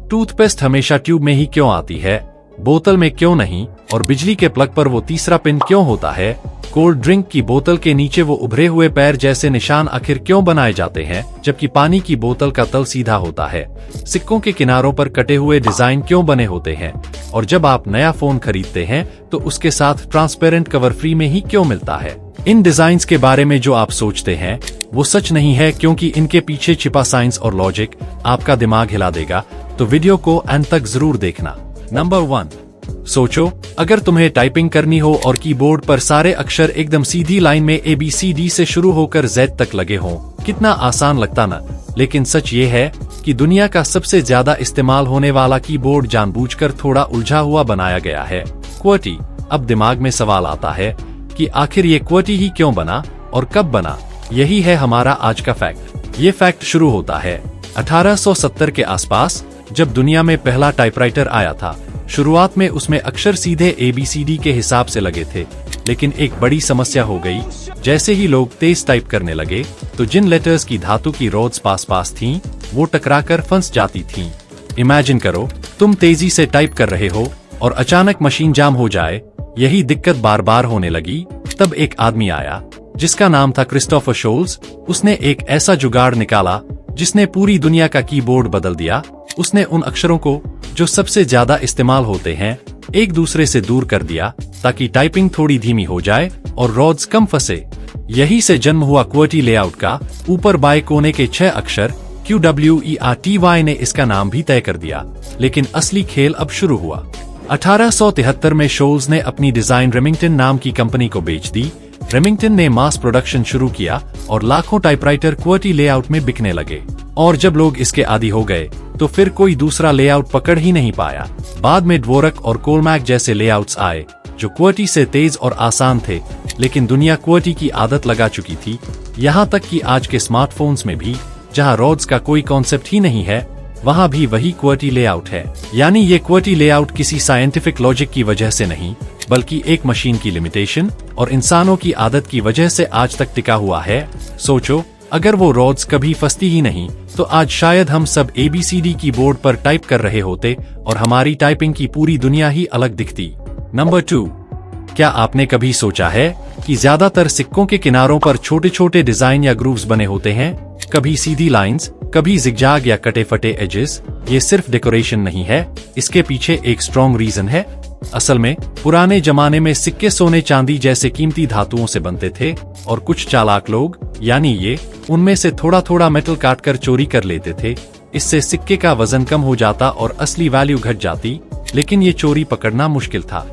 Toothpaste हमेशा tube में ही क्यों आती है, बोतल में क्यों नहीं, और बिजली के प्लग पर वो तीसरा पिन क्यों होता है। कोल्ड ड्रिंक की बोतल के नीचे वो उभरे हुए पैर जैसे निशान आखिर क्यों बनाए जाते हैं, जबकि पानी की बोतल का तल सीधा होता है। सिक्कों के किनारों पर कटे हुए डिजाइन क्यों बने होते हैं, और जब आप नया फोन खरीदते हैं तो उसके साथ ट्रांसपेरेंट कवर फ्री में ही क्यों मिलता है। इन डिजाइन्स के बारे में जो आप सोचते हैं वो सच नहीं है, क्योंकि इनके पीछे छिपा साइंस और लॉजिक आपका दिमाग हिला देगा। तो वीडियो को अंत तक जरूर देखना। नंबर 1, सोचो अगर तुम्हें टाइपिंग करनी हो और कीबोर्ड पर सारे अक्षर एकदम सीधी लाइन में ABCD से शुरू होकर Z तक लगे हों, कितना आसान लगता ना। लेकिन सच ये है कि दुनिया का सबसे ज्यादा इस्तेमाल होने वाला कीबोर्ड जानबूझकर थोड़ा उलझा हुआ बनाया गया है। QWERTY। अब दिमाग में सवाल आता है कि आखिर ये QWERTY ही क्यों बना और कब बना। यही है हमारा आज का फैक्ट। ये फैक्ट शुरू होता है 1870 के आसपास, जब दुनिया में पहला टाइपराइटर आया था। शुरुआत में उसमें अक्षर सीधे ABCD के हिसाब से लगे थे, लेकिन एक बड़ी समस्या हो गई। जैसे ही लोग तेज टाइप करने लगे तो जिन लेटर्स की धातु की रोड्स पास थीं, वो टकराकर फंस जाती थीं। इमेजिन करो, तुम तेजी से टाइप कर रहे हो और अचानक मशीन जाम हो जाए। यही दिक्कत बार बार होने लगी। तब एक आदमी आया जिसका नाम था क्रिस्टोफर शोल्स। उसने एक ऐसा जुगाड़ निकाला जिसने पूरी दुनिया का कीबोर्ड बदल दिया। उसने उन अक्षरों को जो सबसे ज्यादा इस्तेमाल होते हैं एक दूसरे से दूर कर दिया, ताकि टाइपिंग थोड़ी धीमी हो जाए और रोड्स कम फंसे। यही से जन्म हुआ QWERTY लेआउट का। ऊपर बाएं कोने के 6 अक्षर QWERTY ने इसका नाम भी तय कर दिया। लेकिन असली खेल अब शुरू हुआ। 1873 में शोल्स ने अपनी डिजाइन रेमिंगटन नाम की कंपनी को बेच दी। रेमिंगटन ने मास प्रोडक्शन शुरू किया और लाखों टाइपराइटर QWERTY लेआउट में बिकने लगे। और जब लोग इसके आदी हो गए तो फिर कोई दूसरा लेआउट पकड़ ही नहीं पाया। बाद में ड्वोरक और कोलमैक जैसे लेआउट्स आए जो QWERTY से तेज और आसान थे, लेकिन दुनिया QWERTY की आदत लगा चुकी थी। यहाँ तक कि आज के स्मार्टफोन्स में भी, जहाँ रोड्स का कोई कॉन्सेप्ट ही नहीं है, वहाँ भी वही QWERTY लेआउट है। यानी ये QWERTY लेआउट किसी साइंटिफिक लॉजिक की वजह से नहीं, बल्कि एक मशीन की लिमिटेशन और इंसानों की आदत की वजह से आज तक टिका हुआ है। सोचो, अगर वो रोड्स कभी फंसती ही नहीं तो आज शायद हम सब ABCD कीबोर्ड पर टाइप कर रहे होते और हमारी टाइपिंग की पूरी दुनिया ही अलग दिखती। नंबर 2, क्या आपने कभी सोचा है कि ज्यादातर सिक्कों के किनारों पर छोटे छोटे डिजाइन या ग्रूव्स बने होते हैं? कभी सीधी लाइंस, कभी जिगजैग या कटे फटे एजेस। ये सिर्फ डेकोरेशन नहीं है, इसके पीछे एक स्ट्रॉन्ग रीजन है। असल में पुराने जमाने में सिक्के सोने चांदी जैसे कीमती धातुओं से बनते थे, और कुछ चालाक लोग, यानी ये, उनमें से थोड़ा थोड़ा मेटल काटकर चोरी कर लेते थे। इससे सिक्के का वजन कम हो जाता और असली वैल्यू घट जाती, लेकिन ये चोरी पकड़ना मुश्किल था।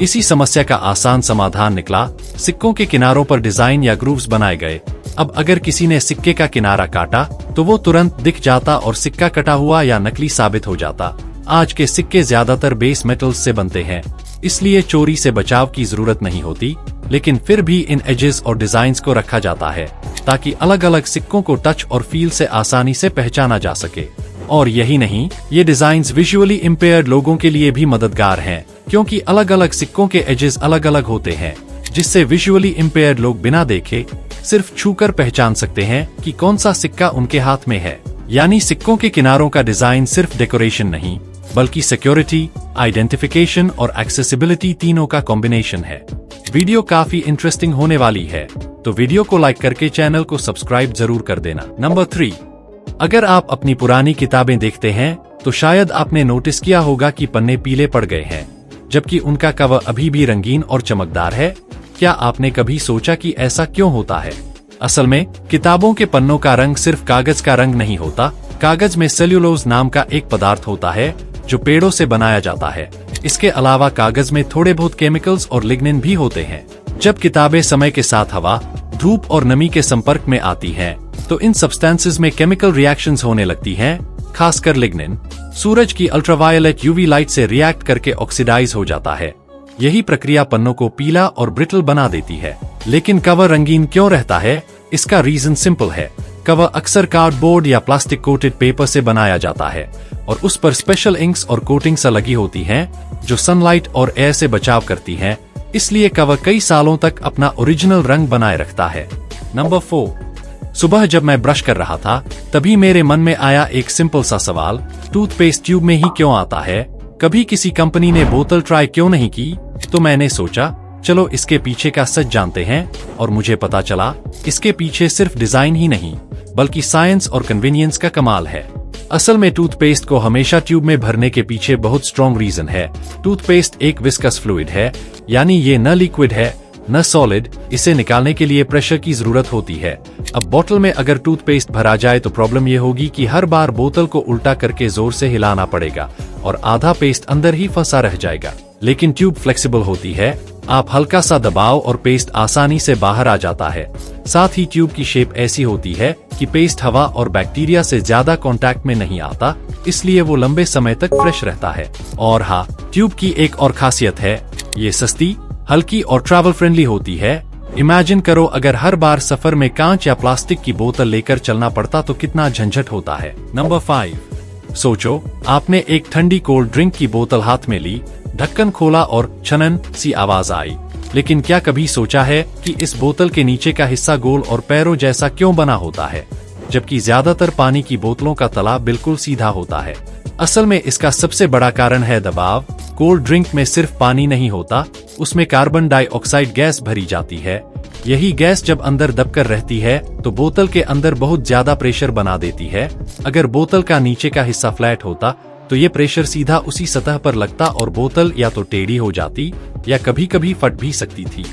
इसी समस्या का आसान समाधान निकला। सिक्कों के किनारों पर डिजाइन या ग्रूव्स बनाए गए। अब अगर किसी ने सिक्के का किनारा काटा तो वो तुरंत दिख जाता और सिक्का कटा हुआ या नकली साबित हो जाता। आज के सिक्के ज्यादातर बेस मेटल्स से बनते हैं, इसलिए चोरी से बचाव की जरूरत नहीं होती। लेकिन फिर भी इन एजेस और डिजाइन्स को रखा जाता है ताकि अलग अलग सिक्कों को टच और फील से आसानी से पहचाना जा सके। और यही नहीं, ये डिजाइन्स विजुअली इम्पेयर्ड लोगों के लिए भी मददगार हैं, क्योंकि अलग अलग सिक्कों के एजेस अलग अलग होते हैं, जिससे विजुअली इम्पेयर्ड लोग बिना देखे सिर्फ छूकर पहचान सकते हैं कि कौन सा सिक्का उनके हाथ में है। यानी सिक्कों के किनारों का डिजाइन सिर्फ डेकोरेशन नहीं, बल्कि सिक्योरिटी, आइडेंटिफिकेशन और एक्सेसिबिलिटी तीनों का कॉम्बिनेशन है। वीडियो काफी इंटरेस्टिंग होने वाली है, तो वीडियो को लाइक करके चैनल को सब्सक्राइब जरूर कर देना। नंबर 3, अगर आप अपनी पुरानी किताबें देखते हैं तो शायद आपने नोटिस किया होगा कि पन्ने पीले पड़ गए हैं, जबकि उनका कवर अभी भी रंगीन और चमकदार है। क्या आपने कभी सोचा कि ऐसा क्यों होता है? असल में किताबों के पन्नों का रंग सिर्फ कागज का रंग नहीं होता। कागज में सेल्यूलोज नाम का एक पदार्थ होता है जो पेड़ों से बनाया जाता है। इसके अलावा कागज में थोड़े बहुत केमिकल्स और लिग्निन भी होते हैं। जब किताबें समय के साथ हवा, धूप और नमी के संपर्क में आती हैं, तो इन सब्सटेंसेस में केमिकल रिएक्शंस होने लगती हैं। खासकर लिग्निन सूरज की अल्ट्रावायलेट UV लाइट से रिएक्ट करके ऑक्सीडाइज हो जाता है। यही प्रक्रिया पन्नों को पीला और ब्रिटल बना देती है। लेकिन कवर रंगीन क्यों रहता है? इसका रीजन सिंपल है। कवर अक्सर कार्डबोर्ड या प्लास्टिक कोटेड पेपर से बनाया जाता है और उस पर स्पेशल इंक्स और कोटिंग्स लगी होती हैं जो सनलाइट और एयर से बचाव करती हैं। इसलिए कवर कई सालों तक अपना ओरिजिनल रंग बनाए रखता है। नंबर 4, सुबह जब मैं ब्रश कर रहा था तभी मेरे मन में आया एक सिंपल सा सवाल, टूथपेस्ट ट्यूब में ही क्यों आता है? कभी किसी कंपनी ने बोतल ट्राई क्यों नहीं की? तो मैंने सोचा चलो इसके पीछे का सच जानते हैं, और मुझे पता चला इसके पीछे सिर्फ डिजाइन ही नहीं बल्कि साइंस और कन्वीनियंस का कमाल है। असल में टूथपेस्ट को हमेशा ट्यूब में भरने के पीछे बहुत स्ट्रॉन्ग रीजन है। टूथपेस्ट एक विस्कस फ्लूइड है, यानी ये न लिक्विड है न सॉलिड। इसे निकालने के लिए प्रेशर की जरूरत होती है। अब बोतल में अगर टूथपेस्ट भरा जाए तो प्रॉब्लम ये होगी कि हर बार बोतल को उल्टा करके जोर से हिलाना पड़ेगा और आधा पेस्ट अंदर ही फंसा रह जाएगा। लेकिन ट्यूब फ्लेक्सिबल होती है, आप हल्का सा दबाव और पेस्ट आसानी से बाहर आ जाता है। साथ ही ट्यूब की शेप ऐसी होती है कि पेस्ट हवा और बैक्टीरिया से ज्यादा कांटेक्ट में नहीं आता, इसलिए वो लंबे समय तक फ्रेश रहता है। और हाँ, ट्यूब की एक और खासियत है, ये सस्ती, हल्की और ट्रैवल फ्रेंडली होती है। इमेजिन करो अगर हर बार सफर में कांच या प्लास्टिक की बोतल लेकर चलना पड़ता तो कितना झंझट होता है। नंबर 5, सोचो आपने एक ठंडी कोल्ड ड्रिंक की बोतल हाथ में ली, ढक्कन खोला और छनन सी आवाज आई। लेकिन क्या कभी सोचा है कि इस बोतल के नीचे का हिस्सा गोल और पैरों जैसा क्यों बना होता है, जबकि ज्यादातर पानी की बोतलों का तला बिल्कुल सीधा होता है? असल में इसका सबसे बड़ा कारण है दबाव। कोल्ड ड्रिंक में सिर्फ पानी नहीं होता, उसमें कार्बन डाइऑक्साइड गैस भरी जाती है। यही गैस जब अंदर दबकर रहती है तो बोतल के अंदर बहुत ज्यादा प्रेशर बना देती है। अगर बोतल का नीचे का हिस्सा फ्लैट होता तो ये प्रेशर सीधा उसी सतह पर लगता और बोतल या तो टेढ़ी हो जाती या कभी कभी फट भी सकती थी।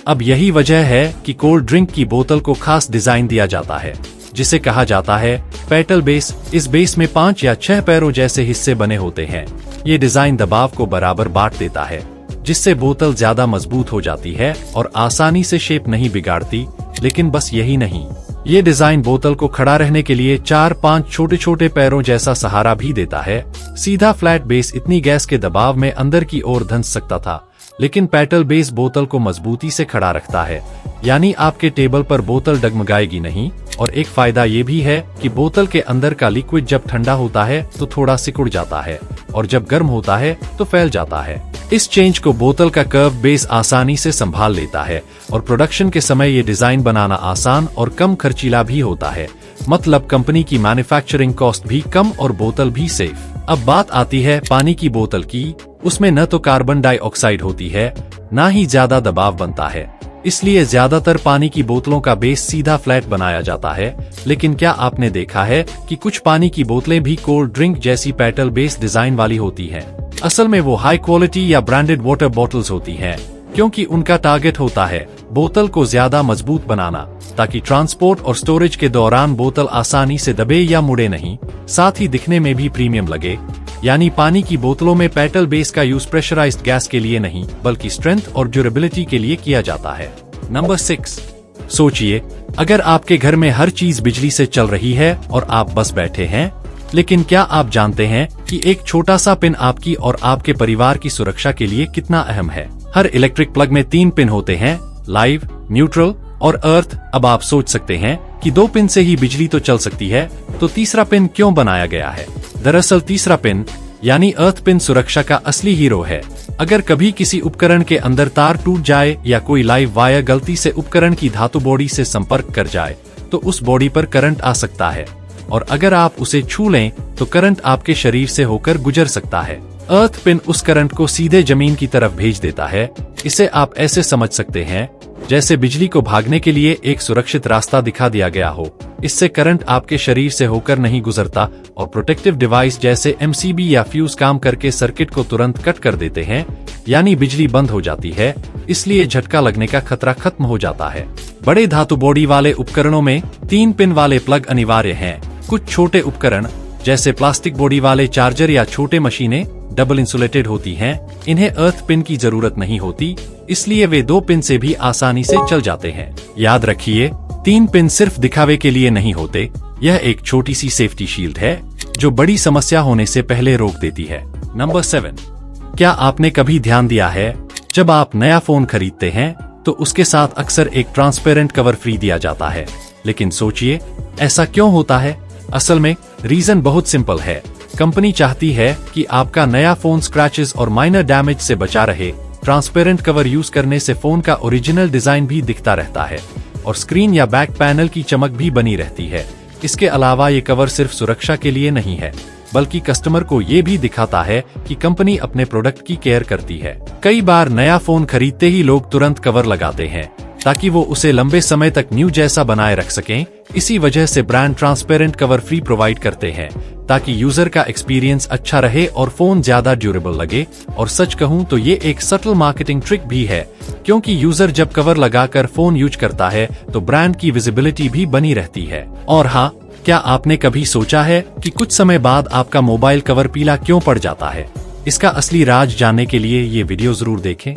अब यही वजह है कि कोल्ड ड्रिंक की बोतल को खास डिजाइन दिया जाता है, जिसे कहा जाता है पेटल बेस। इस बेस में 5 या 6 पैरों जैसे हिस्से बने होते हैं। ये डिजाइन दबाव को बराबर बांट देता है, जिससे बोतल ज्यादा मजबूत हो जाती है और आसानी से शेप नहीं बिगाड़ती। लेकिन बस यही नहीं, ये डिजाइन बोतल को खड़ा रहने के लिए 4-5 छोटे छोटे पैरों जैसा सहारा भी देता है। सीधा फ्लैट बेस इतनी गैस के दबाव में अंदर की ओर धंस सकता था, लेकिन पेटल बेस बोतल को मजबूती से खड़ा रखता है, यानी आपके टेबल पर बोतल डगमगाएगी नहीं। और एक फायदा ये भी है कि बोतल के अंदर का लिक्विड जब ठंडा होता है तो थोड़ा सिकुड़ जाता है और जब गर्म होता है तो फैल जाता है। इस चेंज को बोतल का कर्व बेस आसानी से संभाल लेता है और प्रोडक्शन के समय ये डिजाइन बनाना आसान और कम खर्चीला भी होता है। मतलब कंपनी की मैन्युफैक्चरिंग कॉस्ट भी कम और बोतल भी सेफ। अब बात आती है पानी की बोतल की। उसमें न तो कार्बन डाइऑक्साइड होती है, न ही ज्यादा दबाव बनता है, इसलिए ज्यादातर पानी की बोतलों का बेस सीधा फ्लैट बनाया जाता है। लेकिन क्या आपने देखा है कि कुछ पानी की बोतलें भी कोल्ड ड्रिंक जैसी पेटल बेस डिजाइन वाली होती हैं? असल में वो हाई क्वालिटी या ब्रांडेड वाटर बॉटल्स होती हैं, क्योंकि उनका टारगेट होता है बोतल को ज्यादा मजबूत बनाना, ताकि ट्रांसपोर्ट और स्टोरेज के दौरान बोतल आसानी से दबे या मुड़े नहीं। साथ ही दिखने में भी प्रीमियम लगे। यानी पानी की बोतलों में पेटल बेस का यूज प्रेशराइज्ड गैस के लिए नहीं बल्कि स्ट्रेंथ और ड्यूरेबिलिटी के लिए किया जाता है। नंबर 6, सोचिए अगर आपके घर में हर चीज बिजली से चल रही है और आप बस बैठे हैं, लेकिन क्या आप जानते हैं कि एक छोटा सा पिन आपकी और आपके परिवार की सुरक्षा के लिए कितना अहम है? हर इलेक्ट्रिक प्लग में 3 पिन होते हैं, लाइव, न्यूट्रल और अर्थ। अब आप सोच सकते हैं कि 2 पिन से ही बिजली तो चल सकती है, तो तीसरा पिन क्यों बनाया गया है? दरअसल तीसरा पिन यानी अर्थ पिन सुरक्षा का असली हीरो है। अगर कभी किसी उपकरण के अंदर तार टूट जाए या कोई लाइव वायर गलती से उपकरण की धातु बॉडी से संपर्क कर जाए तो उस बॉडी पर करंट आ सकता है, और अगर आप उसे छू लें तो करंट आपके शरीर से होकर गुजर सकता है। अर्थ पिन उस करंट को सीधे जमीन की तरफ भेज देता है। इसे आप ऐसे समझ सकते हैं जैसे बिजली को भागने के लिए एक सुरक्षित रास्ता दिखा दिया गया हो। इससे करंट आपके शरीर से होकर नहीं गुजरता और प्रोटेक्टिव डिवाइस जैसे एमसीबी या फ्यूज काम करके सर्किट को तुरंत कट कर देते हैं, यानी बिजली बंद हो जाती है। इसलिए झटका लगने का खतरा खत्म हो जाता है। बड़े धातु बॉडी वाले उपकरणों में 3 पिन वाले प्लग अनिवार्य हैं। कुछ छोटे उपकरण जैसे प्लास्टिक बॉडी वाले चार्जर या छोटे मशीनें डबल इंसुलेटेड होती हैं, इन्हें अर्थ पिन की जरूरत नहीं होती, इसलिए वे 2 पिन से भी आसानी से चल जाते हैं। याद रखिए, 3 पिन सिर्फ दिखावे के लिए नहीं होते, यह एक छोटी सी सेफ्टी शील्ड है जो बड़ी समस्या होने से पहले रोक देती है। नंबर 7, क्या आपने कभी ध्यान दिया है जब आप नया फोन खरीदते हैं तो उसके साथ अक्सर एक ट्रांसपेरेंट कवर फ्री दिया जाता है? लेकिन सोचिए ऐसा क्यों होता है? असल में रीजन बहुत सिंपल है। कंपनी चाहती है कि आपका नया फोन स्क्रैचेस और माइनर डैमेज से बचा रहे। ट्रांसपेरेंट कवर यूज करने से फोन का ओरिजिनल डिजाइन भी दिखता रहता है। और स्क्रीन या बैक पैनल की चमक भी बनी रहती है। इसके अलावा ये कवर सिर्फ सुरक्षा के लिए नहीं है, बल्कि कस्टमर को ये भी दिखाता है कि कंपनी अपने प्रोडक्ट की केयर करती है। कई बार नया फोन खरीदते ही लोग तुरंत कवर लगाते हैं ताकि वो उसे लंबे समय तक न्यू जैसा बनाए रख सकें। इसी वजह से brand transparent cover free provide करते हैं ताकि यूजर का एक्सपीरियंस अच्छा रहे और फोन ज्यादा ड्यूरेबल लगे। और सच कहूं तो ये एक सटल मार्केटिंग ट्रिक भी है, क्योंकि यूजर जब कवर लगाकर फोन यूज करता है तो ब्रांड की विजिबिलिटी भी बनी रहती है। और हाँ, क्या आपने कभी सोचा है कि कुछ समय बाद आपका मोबाइल कवर पीला क्यों पड़ जाता है? इसका असली राज जानने के लिए ये वीडियो जरूर देखें।